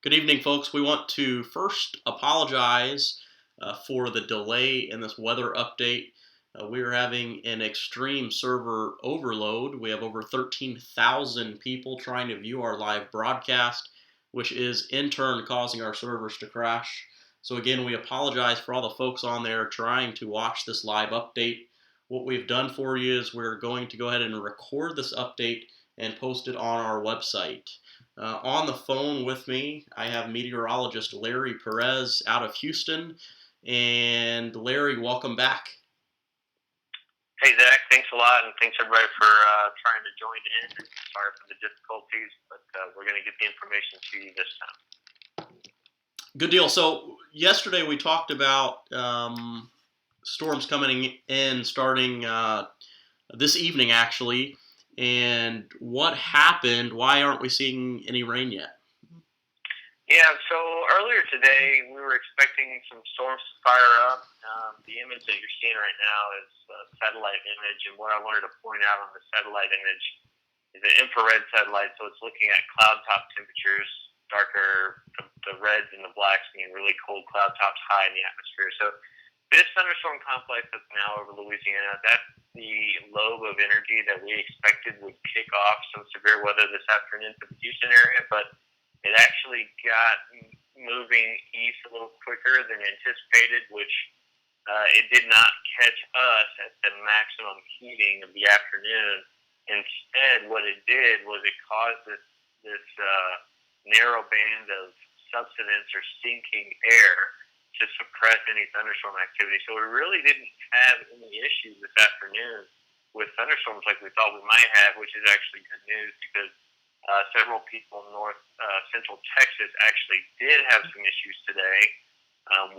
Good evening, folks. We want to first apologize for the delay in this weather update. We are having an extreme server overload. We have over 13,000 people trying to view our live broadcast, which is in turn causing our servers to crash. So again, we apologize for all the folks on there trying to watch this live update. What we've done for you is we're going to go ahead and record this update and post it on our website. On the phone with me, I have meteorologist Larry Perez out of Houston. And Larry, welcome back. Hey, Zach, thanks a lot, and thanks everybody for trying to join in. Sorry for the difficulties, but we're going to get the information to you this time. Good deal. So yesterday we talked about storms coming in starting this evening, actually. And what happened? Why aren't we seeing any rain yet? Yeah, so earlier today we were expecting some storms to fire up. The image that you're seeing right now is a satellite image, and what I wanted to point out on the satellite image is an infrared satellite, so it's looking at cloud top temperatures, darker, the reds and the blacks being really cold cloud tops high in the atmosphere. So this thunderstorm complex that's now over Louisiana, that's the lobe of energy that we expected would kick off some severe weather this afternoon for the Houston area, but it actually got moving east a little quicker than anticipated, which it did not catch us at the maximum heating of the afternoon. Instead, what it did was it caused this narrow band of subsidence or sinking air to suppress any thunderstorm activity. So we really didn't have any issues this afternoon with thunderstorms like we thought we might have, which is actually good news because several people in north central Texas actually did have some issues today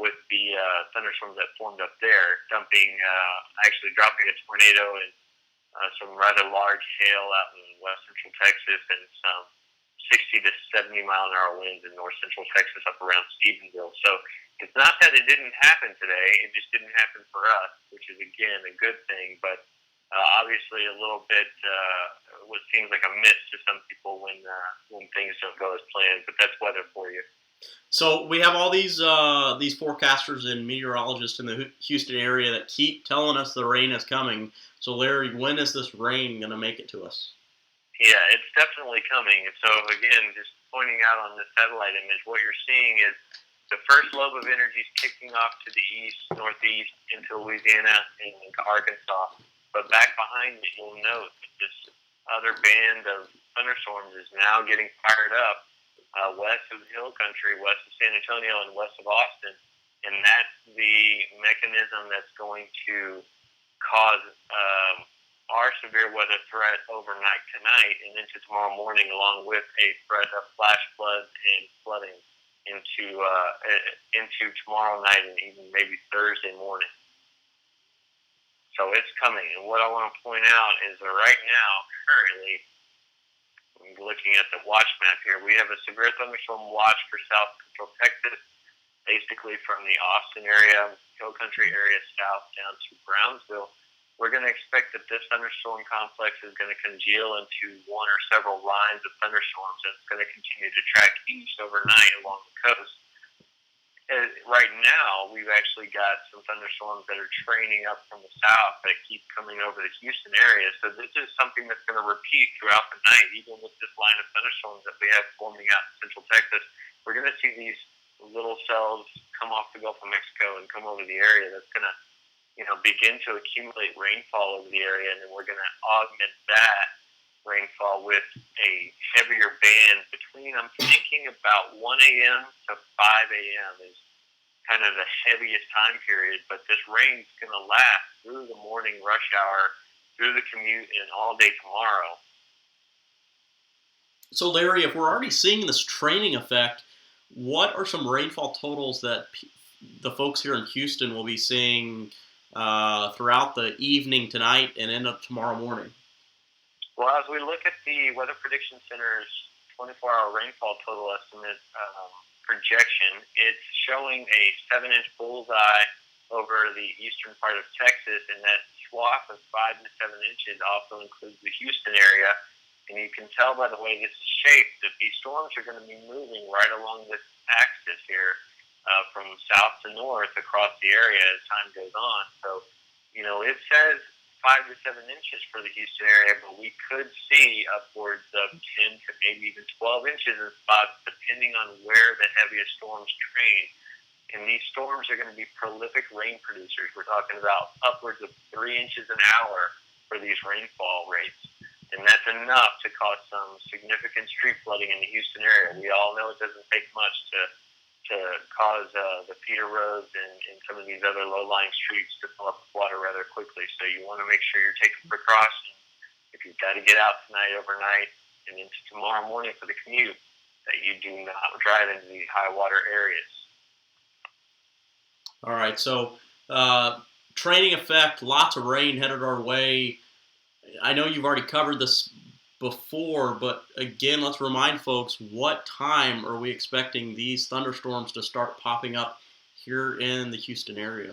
with the thunderstorms that formed up there, actually dropping a tornado and some rather large hail out in west central Texas and some 60 to 70 mile an hour winds in north central Texas up around Stephenville. So it's not that it didn't happen today, it just didn't happen for us, which is, again, a good thing, but obviously a little bit what seems like a miss to some people when things don't go as planned, but that's weather for you. So we have all these forecasters and meteorologists in the Houston area that keep telling us the rain is coming. So Larry, when is this rain going to make it to us? Yeah, it's definitely coming. And so again, just pointing out on the satellite image, what you're seeing is the first lobe of energy is kicking off to the east, northeast, into Louisiana and into Arkansas. But back behind it, you'll note that this other band of thunderstorms is now getting fired up west of the hill country, west of San Antonio and west of Austin. And that's the mechanism that's going to cause our severe weather threat overnight tonight and into tomorrow morning, along with a threat of flash floods and flooding into tomorrow night and even maybe Thursday morning. So it's coming. And what I want to point out is that right now, currently, looking at the watch map here, we have a severe thunderstorm watch for south central Texas, basically from the Austin area, hill country area south down to Brownsville. We're going to expect that this thunderstorm complex is going to congeal into one or several lines of thunderstorms, and it's going to continue to track east overnight along the coast. Right now, we've actually got some thunderstorms that are training up from the south that keep coming over the Houston area. So this is something that's going to repeat throughout the night, even with this line of thunderstorms that we have forming out in central Texas. We're going to see these little cells come off the Gulf of Mexico and come over the area. That's going to begin to accumulate rainfall over the area, and then we're going to augment that rainfall with a heavier band between, I'm thinking about 1 a.m. to 5 a.m. is kind of the heaviest time period, but this rain's going to last through the morning rush hour, through the commute, and all day tomorrow. So Larry, if we're already seeing this training effect, what are some rainfall totals that the folks here in Houston will be seeing throughout the evening tonight and end up tomorrow morning? Well, as we look at the Weather Prediction Center's 24-hour rainfall total estimate projection, it's showing a 7-inch bullseye over the eastern part of Texas, and that swath of 5 to 7 inches also includes the Houston area. And you can tell by the way this is shape that these storms are going to be moving right along this axis here from south to north across the area as time goes on. So, it says 5 to 7 inches for the Houston area, but we could see upwards of 10 to maybe even 12 inches in spots, depending on where the heaviest storms train. And these storms are going to be prolific rain producers. We're talking about upwards of 3 inches an hour for these rainfall rates. And that's enough to cause some significant street flooding in the Houston area. We all know it doesn't take much to cause the feeder roads and some of these other low-lying streets to fill up with water rather quickly. So you want to make sure you're taking precautions. If you've got to get out tonight, overnight, and into tomorrow morning for the commute, that you do not drive into these high water areas. All right, so training effect, lots of rain headed our way. I know you've already covered this before, but again, let's remind folks, what time are we expecting these thunderstorms to start popping up here in the Houston area?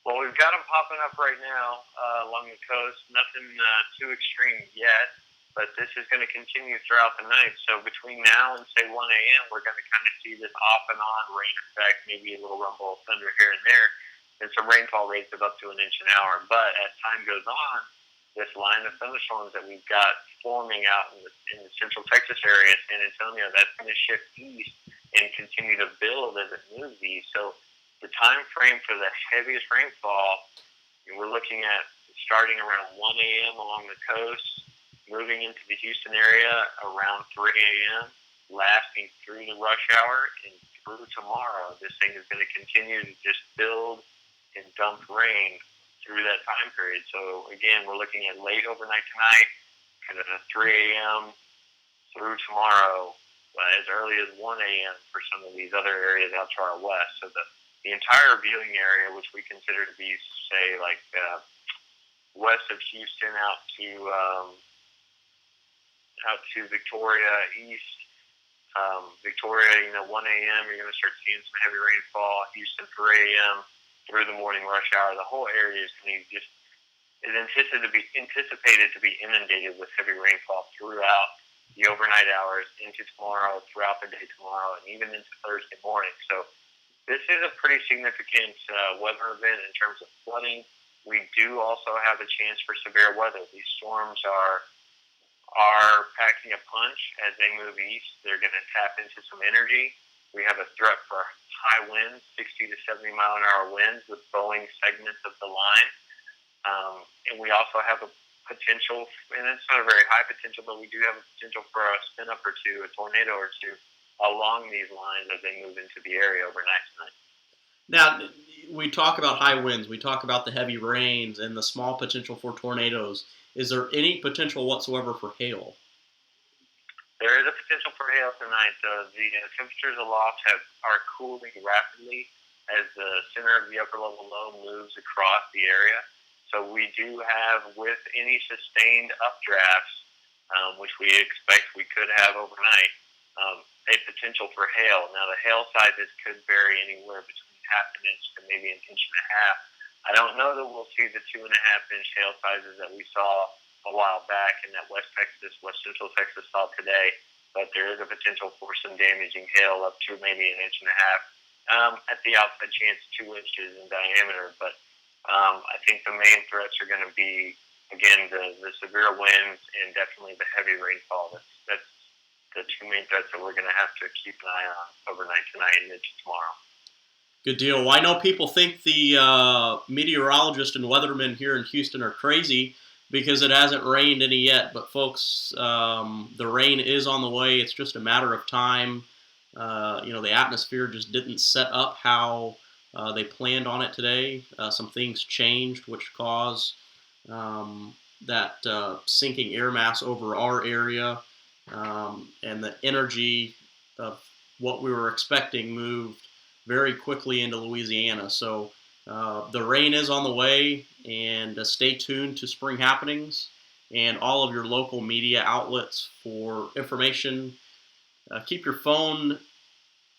Well, we've got them popping up right now along the coast. Nothing too extreme yet, but this is going to continue throughout the night. So between now and, say, 1 a.m., we're going to kind of see this off and on rain effect, maybe a little rumble of thunder here and there, and some rainfall rates of up to an inch an hour. But as time goes on, this line of thunderstorms that we've got forming out in the central Texas area, San Antonio, that's going to shift east and continue to build as it moves east. So the time frame for the heaviest rainfall, we're looking at starting around 1 a.m. along the coast, moving into the Houston area around 3 a.m., lasting through the rush hour and through tomorrow. This thing is going to continue to just build and dump rain through that time period. So again, we're looking at late overnight tonight, kind of 3 a.m. through tomorrow, as early as 1 a.m. for some of these other areas out to our west. So the entire viewing area, which we consider to be, say, like west of Houston out to Victoria, east Victoria, 1 a.m., you're going to start seeing some heavy rainfall. Houston, 3 a.m. through the morning rush hour. The whole area is going to is anticipated to be inundated with heavy rainfall throughout the overnight hours, into tomorrow, throughout the day tomorrow, and even into Thursday morning. So this is a pretty significant weather event in terms of flooding. We do also have a chance for severe weather. These storms are packing a punch as they move east. They're going to tap into some energy. We have a threat for high winds, 60 to 70 mile an hour winds with bowing segments of the line. And we also have a potential, and it's not a very high potential, but we do have a potential for a spin up or two, a tornado or two along these lines as they move into the area overnight tonight. Now, we talk about high winds, we talk about the heavy rains and the small potential for tornadoes. Is there any potential whatsoever for hail? There is a potential for hail tonight. The temperatures aloft are cooling rapidly as the center of the upper level low moves across the area. So we do have, with any sustained updrafts, which we expect we could have overnight, a potential for hail. Now, the hail sizes could vary anywhere between half an inch to maybe an inch and a half. I don't know that we'll see the 2.5-inch hail sizes that we saw a while back and that West Central Texas saw today, but there is a potential for some damaging hail up to maybe an inch and a half. At the outside chance, 2 inches in diameter. But I think the main threats are going to be, again, the severe winds and definitely the heavy rainfall. That's the two main threats that we're going to have to keep an eye on overnight tonight and into tomorrow. Good deal. Well, I know people think the meteorologists and weathermen here in Houston are crazy because it hasn't rained any yet. But folks, the rain is on the way. It's just a matter of time. The atmosphere just didn't set up how they planned on it today. Some things changed, which caused that sinking air mass over our area, and the energy of what we were expecting moved very quickly into Louisiana. So the rain is on the way, and stay tuned to Spring Happenings and all of your local media outlets for information. Keep your phone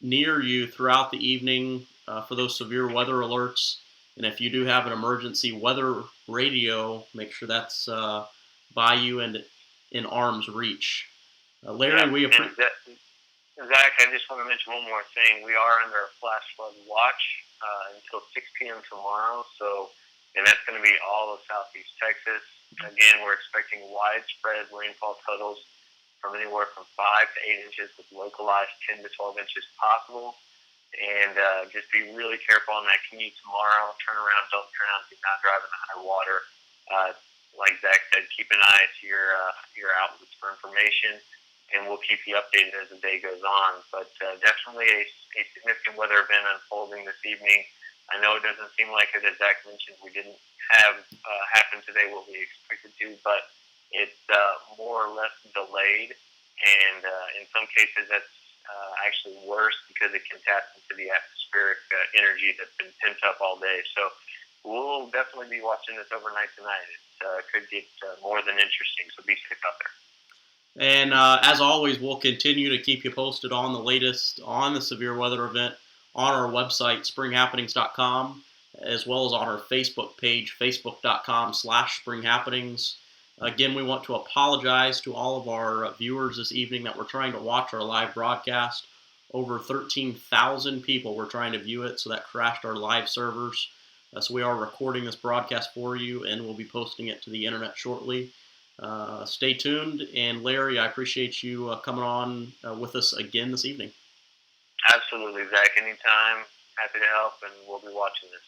near you throughout the evening for those severe weather alerts. And if you do have an emergency weather radio, make sure that's by you and in arm's reach. Larry, Yeah, we and appreciate. Zach, I just want to mention one more thing. We are under a flash flood watch until 6 p.m. tomorrow, and that's going to be all of southeast Texas. Again, we're expecting widespread rainfall totals from anywhere from 5 to 8 inches with localized 10 to 12 inches possible. And just be really careful on that commute tomorrow. Turn around, don't drown, do not drive in the high water. Uh, like Zach said, keep an eye to your outlets for information, and we'll keep you updated as the day goes on. But definitely a significant weather event unfolding this evening. I know it doesn't seem like it, as Zach mentioned, we didn't have happen today what we expected to, but it's more or less delayed, and in some cases that's actually worse because it can tap into the atmospheric energy that's been pent up all day. So we'll definitely be watching this overnight tonight. It could get more than interesting, so be safe out there. And as always, we'll continue to keep you posted on the latest on the severe weather event on our website, springhappenings.com, as well as on our Facebook page, facebook.com/springhappenings. Again, we want to apologize to all of our viewers this evening that were trying to watch our live broadcast. Over 13,000 people were trying to view it, so that crashed our live servers. So we are recording this broadcast for you, and we'll be posting it to the internet shortly. Stay tuned, and Larry, I appreciate you coming on with us again this evening. Absolutely, Zach. Anytime. Happy to help, and we'll be watching this.